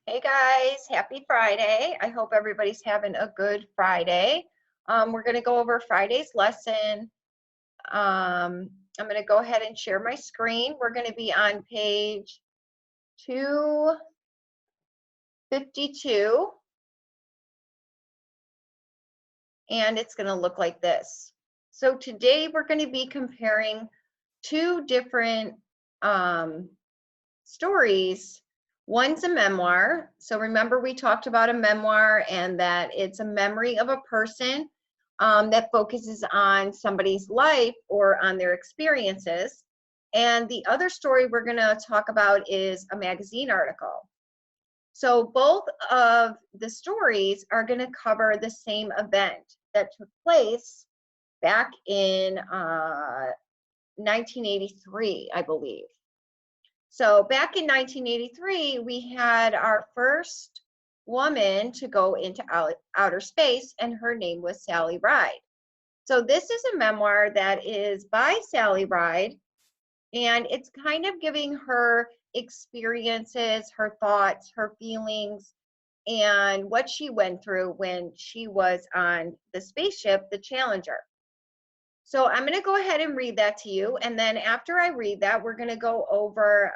Hey guys, happy Friday. I hope everybody's having a good Friday. We're going to go over Friday's lesson. I'm going to go ahead and share my screen. We're going to be on page 252, and it's going to look like this. So today we're going to be comparing two different stories. One's a memoir. So remember we talked about a memoir and that it's a memory of a person that focuses on somebody's life or on their experiences. And the other story we're going to talk about is a magazine article. So both of the stories are going to cover the same event that took place back in 1983, I believe. So back in 1983, we had our first woman to go into outer space, and her name was Sally Ride. So this is a memoir that is by Sally Ride, and it's kind of giving her experiences, her thoughts, her feelings, and what she went through when she was on the spaceship, the Challenger. So I'm going to go ahead and read that to you. And then after I read that, we're going to go over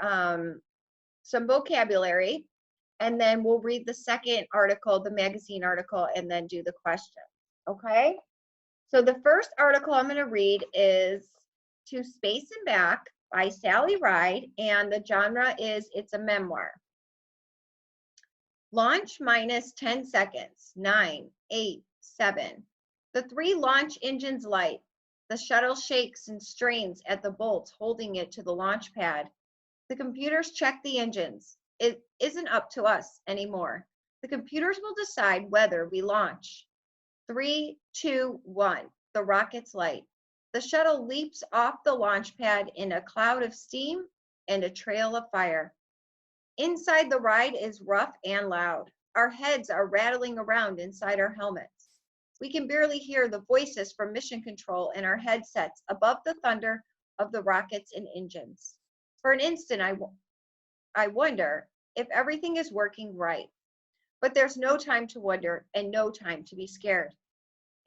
some vocabulary. And then we'll read the second article, the magazine article, and then do the question. Okay? So the first article I'm going to read is To Space and Back by Sally Ride. And the genre is it's a memoir. Launch minus 10 seconds. 9, 8, 7. The three launch engines light. The shuttle shakes and strains at the bolts holding it to the launch pad. The computers check the engines. It isn't up to us anymore. The computers will decide whether we launch. 3, 2, 1. The rockets light. The shuttle leaps off the launch pad in a cloud of steam and a trail of fire. Inside the ride is rough and loud. Our heads are rattling around inside our helmets. We can barely hear the voices from mission control in our headsets above the thunder of the rockets and engines. For an instant, I wonder if everything is working right. But there's no time to wonder and no time to be scared.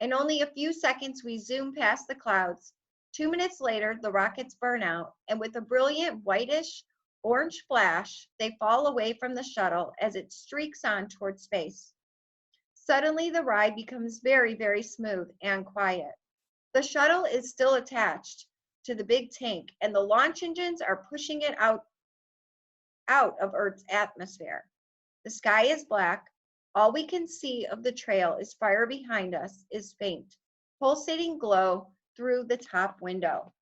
In only a few seconds, we zoom past the clouds. 2 minutes later, the rockets burn out, and with a brilliant whitish orange flash, they fall away from the shuttle as it streaks on toward space. Suddenly, the ride becomes very, very smooth and quiet. The shuttle is still attached to the big tank, and the launch engines are pushing it out of Earth's atmosphere. The sky is black. All we can see of the trail is fire behind us is faint, pulsating glow through the top window.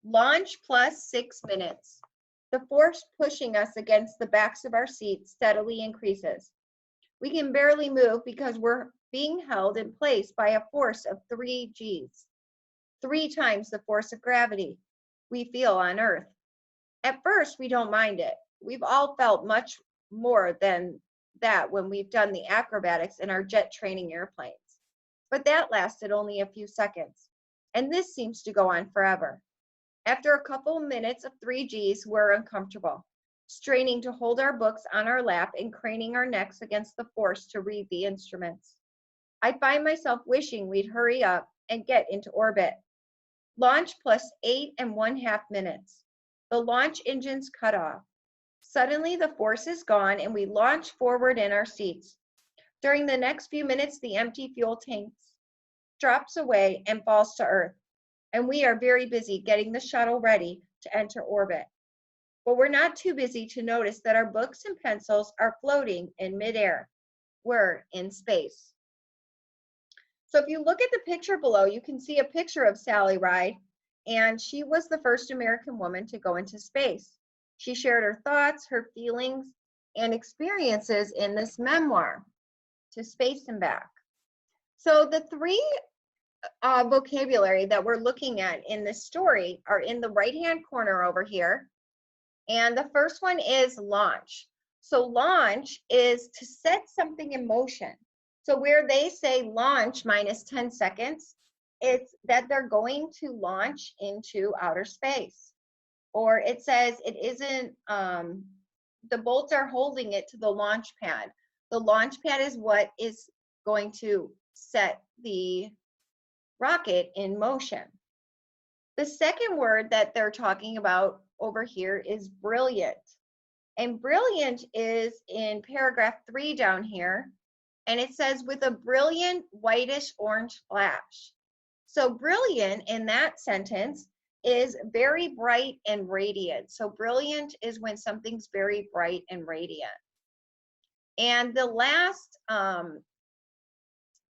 Launch plus 6 minutes. The force pushing us against the backs of our seats steadily increases. We can barely move because we're being held in place by a force of 3 Gs, 3 times the force of gravity we feel on Earth. At first, we don't mind it. We've all felt much more than that when we've done the acrobatics in our jet training airplanes. But that lasted only a few seconds, and this seems to go on forever. After a couple minutes of 3 Gs, we're uncomfortable, straining to hold our books on our lap and craning our necks against the force to read the instruments. I find myself wishing we'd hurry up and get into orbit. Launch plus 8½ minutes. The launch engines cut off. Suddenly, the force is gone and we launch forward in our seats. During the next few minutes, the empty fuel tank drops away and falls to Earth, and we are very busy getting the shuttle ready to enter orbit. But we're not too busy to notice that our books and pencils are floating in midair. We're in space. So if you look at the picture below, you can see a picture of Sally Ride, and she was the first American woman to go into space. She shared her thoughts, her feelings, and experiences in this memoir, To Space and Back. So the three vocabulary that we're looking at in this story are in the right-hand corner over here. And the first one is launch. So launch is to set something in motion. So where they say launch minus 10 seconds, it's that they're going to launch into outer space. Or it says it isn't the bolts are holding it to the launch pad. The launch pad is what is going to set the rocket in motion. The second word that they're talking about over here is brilliant. And brilliant is in paragraph 3 down here. And it says with a brilliant whitish orange flash. So brilliant in that sentence is very bright and radiant. So brilliant is when something's very bright and radiant. And the last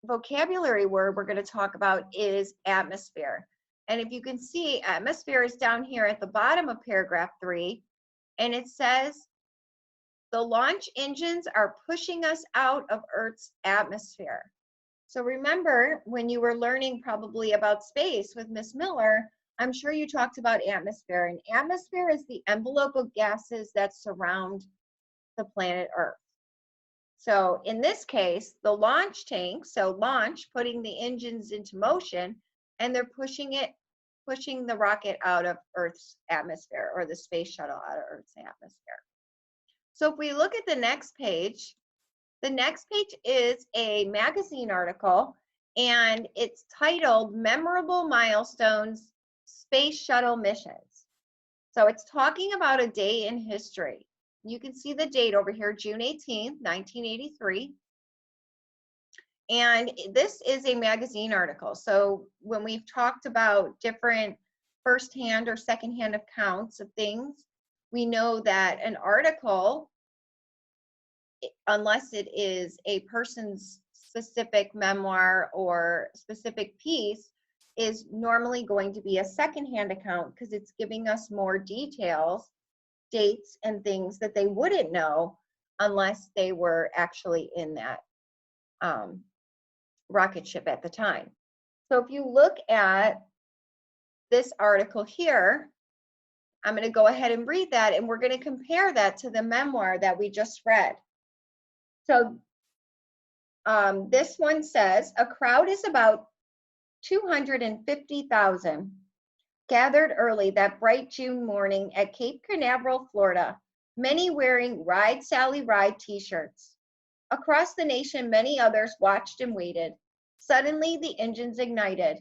vocabulary word we're going to talk about is atmosphere. And if you can see, atmosphere is down here at the bottom of paragraph 3, and it says, the launch engines are pushing us out of Earth's atmosphere. So remember, when you were learning probably about space with Miss Miller, I'm sure you talked about atmosphere. And atmosphere is the envelope of gases that surround the planet Earth. So in this case, the launch tank, so launch, putting the engines into motion, and they're pushing the rocket out of Earth's atmosphere, or the space shuttle out of Earth's atmosphere. So if we look at the next page is a magazine article, and it's titled Memorable Milestones, Space Shuttle Missions. So it's talking about a day in history. You can see the date over here, June 18th, 1983. And this is a magazine article. So when we've talked about different firsthand or secondhand accounts of things, we know that an article, unless it is a person's specific memoir or specific piece, is normally going to be a secondhand account because it's giving us more details, dates, and things that they wouldn't know unless they were actually in that rocket ship at the time. So if you look at this article here, I'm going to go ahead and read that, and we're going to compare that to the memoir that we just read. So this one says, a crowd is about 250,000 gathered early that bright June morning at Cape Canaveral, Florida, many wearing Ride Sally Ride t-shirts. Across the nation, many others watched and waited. Suddenly, the engines ignited,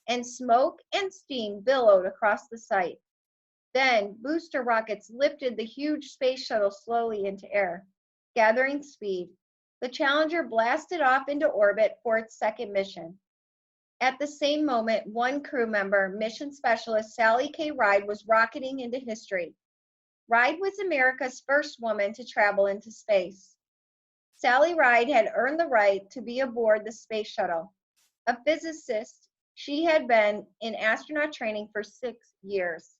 and smoke and steam billowed across the site. Then, booster rockets lifted the huge space shuttle slowly into air. Gathering speed, the Challenger blasted off into orbit for its second mission. At the same moment, one crew member, mission specialist Sally K. Ride, was rocketing into history. Ride was America's first woman to travel into space. Sally Ride had earned the right to be aboard the space shuttle. A physicist, she had been in astronaut training for 6 years.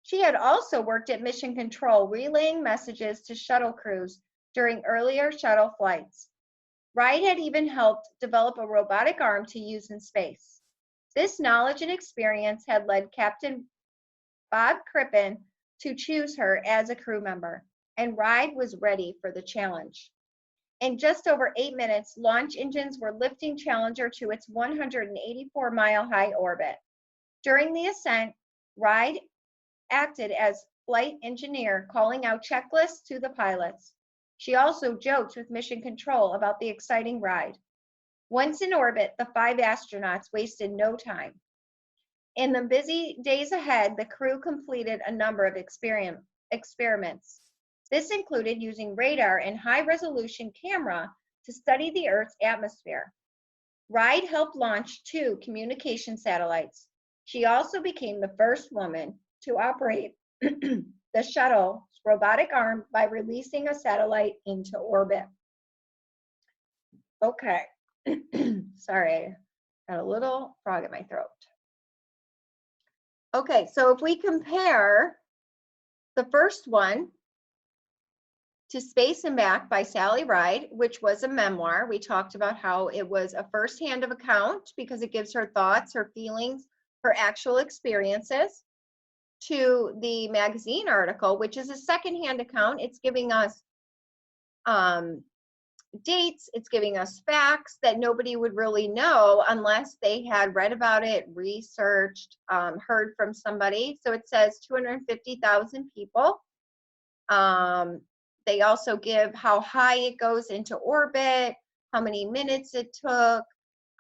She had also worked at Mission Control, relaying messages to shuttle crews during earlier shuttle flights. Ride had even helped develop a robotic arm to use in space. This knowledge and experience had led Captain Bob Crippen to choose her as a crew member, and Ride was ready for the challenge. In just over 8 minutes, launch engines were lifting Challenger to its 184-mile-high orbit. During the ascent, Ride acted as flight engineer, calling out checklists to the pilots. She also joked with Mission Control about the exciting ride. Once in orbit, the 5 astronauts wasted no time. In the busy days ahead, the crew completed a number of experiments. This included using radar and high-resolution camera to study the Earth's atmosphere. Ride helped launch 2 communication satellites. She also became the first woman to operate the shuttle's robotic arm by releasing a satellite into orbit. Okay, sorry, got a little frog in my throat. Okay, so if we compare the first one to Space and Back by Sally Ride, which was a memoir. We talked about how it was a first-hand of account because it gives her thoughts, her feelings, her actual experiences, to the magazine article, which is a second-hand account. It's giving us dates, it's giving us facts that nobody would really know unless they had read about it, researched, heard from somebody. So it says 250,000 people They also give how high it goes into orbit, how many minutes it took,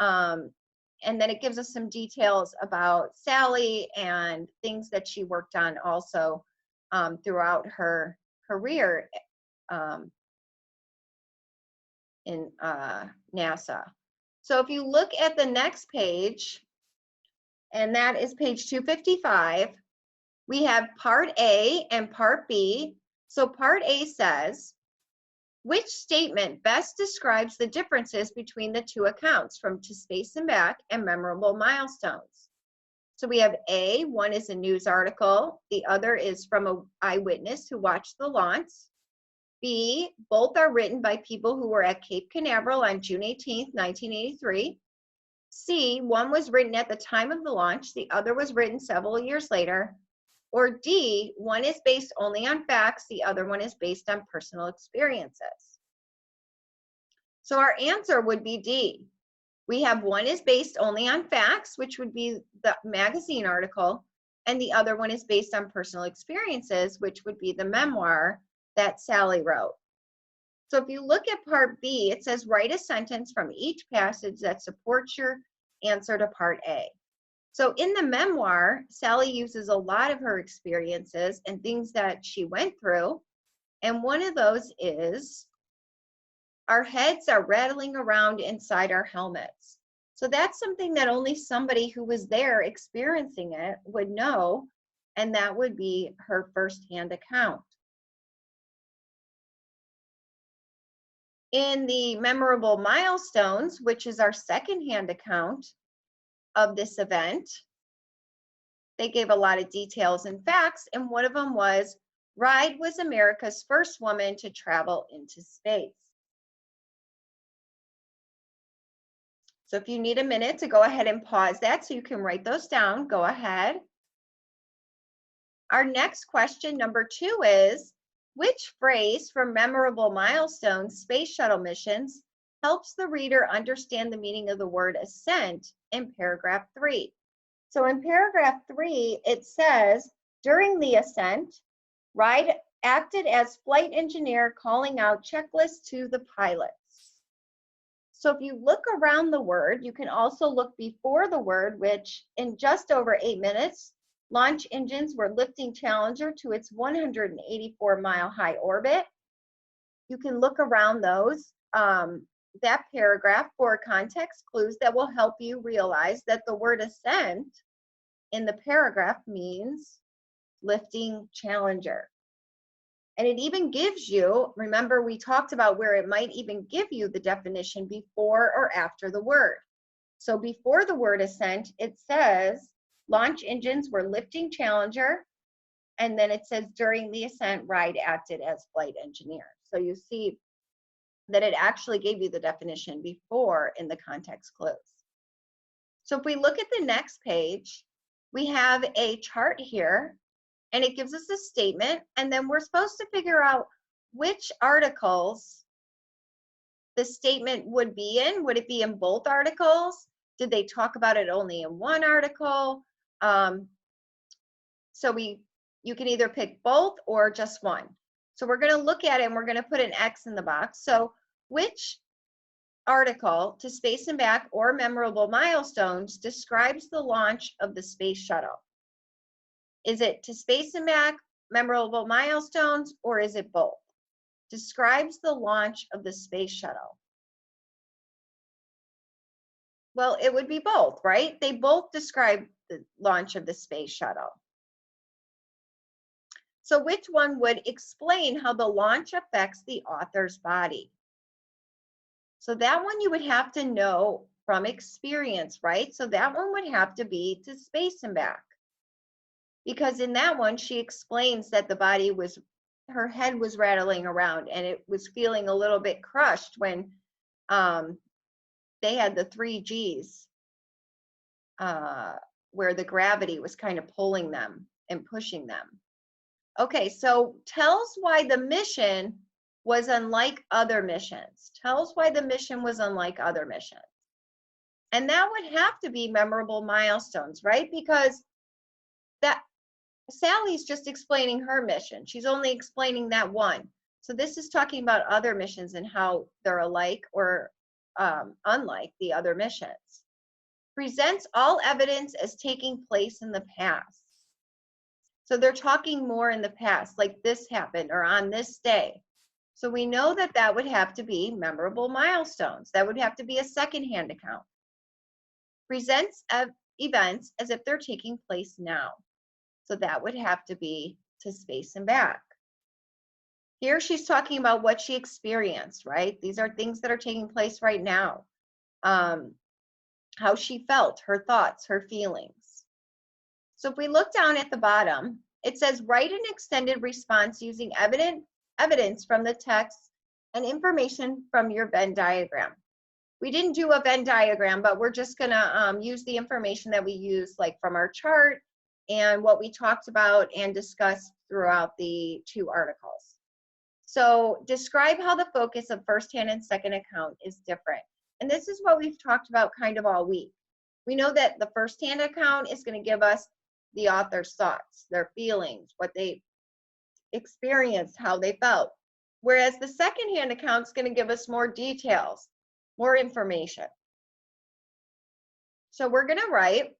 and then it gives us some details about Sally and things that she worked on also throughout her career in NASA. So if you look at the next page, and that is page 255, we have part A and part B. So part A says, which statement best describes the differences between the two accounts from To Space and Back and Memorable Milestones? So we have A, one is a news article, the other is from an eyewitness who watched the launch. B, both are written by people who were at Cape Canaveral on June 18th, 1983. C, one was written at the time of the launch, the other was written several years later. Or D, one is based only on facts, the other one is based on personal experiences. So our answer would be D. We have one is based only on facts, which would be the magazine article, and the other one is based on personal experiences, which would be the memoir that Sally wrote. So if you look at part B, it says write a sentence from each passage that supports your answer to part A. So in the memoir, Sally uses a lot of her experiences and things that she went through. And one of those is our heads are rattling around inside our helmets. So that's something that only somebody who was there experiencing it would know, and that would be her firsthand account. In the memorable milestones, which is our secondhand account of this event, they gave a lot of details and facts, and one of them was Ride was America's first woman to travel into space. So if you need a minute to go ahead and pause that so you can write those down, go ahead. Our next question, number 2, is which phrase from memorable milestones space shuttle missions helps the reader understand the meaning of the word ascent in paragraph 3? So in paragraph 3, it says, during the ascent, Ride acted as flight engineer calling out checklists to the pilots. So if you look around the word, you can also look before the word, which in just over 8 minutes, launch engines were lifting Challenger to its 184-mile high orbit. You can look around those, that paragraph for context clues that will help you realize that the word ascent in the paragraph means lifting Challenger. And it even gives you, remember we talked about where it might even give you the definition before or after the word. So before the word ascent, it says launch engines were lifting Challenger, and then it says during the ascent, Ride acted as flight engineer. So you see that it actually gave you the definition before in the context clues. So if we look at the next page, we have a chart here, and it gives us a statement, and then we're supposed to figure out which articles the statement would be in. Would it be in both articles? Did they talk about it only in one article? So you can either pick both or just one. So we're going to look at it, and we're going to put an X in the box. So which article, To Space and Back or Memorable Milestones, describes the launch of the space shuttle? Is it To Space and Back, Memorable Milestones, or is it both? Describes the launch of the space shuttle. Well, it would be both, right? They both describe the launch of the space shuttle. So which one would explain how the launch affects the author's body? So that one you would have to know from experience, right? So that one would have to be To Space and Back. Because in that one, she explains that the body was, her head was rattling around and it was feeling a little bit crushed when they had the 3 Gs where the gravity was kind of pulling them and pushing them. Okay, so tells why the mission was unlike other missions. Tells why the mission was unlike other missions. And that would have to be memorable milestones, right? Because that Sally's just explaining her mission. She's only explaining that one. So this is talking about other missions and how they're alike or unlike the other missions. Presents all evidence as taking place in the past. So they're talking more in the past, like this happened or on this day. So we know that that would have to be memorable milestones. That would have to be a secondhand account. Presents events as if they're taking place now. So that would have to be to space and back. Here she's talking about what she experienced, right? These are things that are taking place right now. How she felt, her thoughts, her feelings. So if we look down at the bottom, it says write an extended response using evidence from the text and information from your Venn diagram. We didn't do a Venn diagram, but we're just gonna use the information that we use like from our chart and what we talked about and discussed throughout the 2 articles. So describe how the focus of first-hand and second account is different. And this is what we've talked about kind of all week. We know that the first-hand account is going to give us the author's thoughts, their feelings, what they experienced, how they felt. Whereas the second-hand account is going to give us more details, more information. So we're going to write,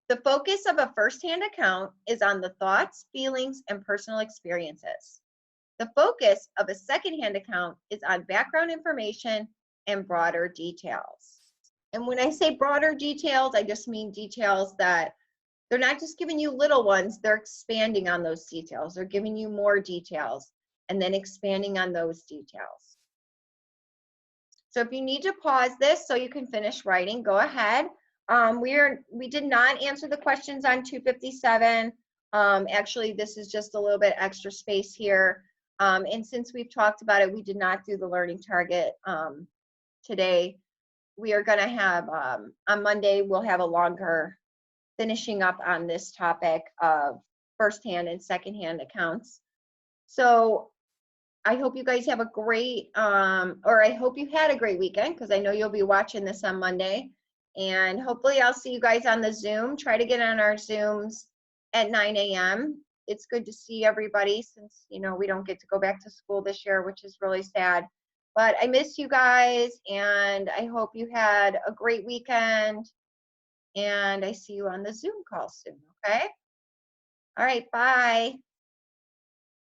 the focus of a first-hand account is on the thoughts, feelings, and personal experiences. The focus of a second-hand account is on background information and broader details. And when I say broader details, I just mean details that they're not just giving you little ones, they're expanding on those details. They're giving you more details and then expanding on those details. So if you need to pause this so you can finish writing, go ahead. We did not answer the questions on 257. Actually, this is just a little bit extra space here. And since we've talked about it, we did not do the learning target today. We are going to have, on Monday, we'll have a longer finishing up on this topic of first-hand and second-hand accounts. So I hope you guys have a great, or I hope you had a great weekend, because I know you'll be watching this on Monday. And hopefully I'll see you guys on the Zoom. Try to get on our Zooms at 9 a.m. It's good to see everybody since, you know, we don't get to go back to school this year, which is really sad. But I miss you guys, and I hope you had a great weekend. And I see you on the Zoom call soon, okay? All right, bye.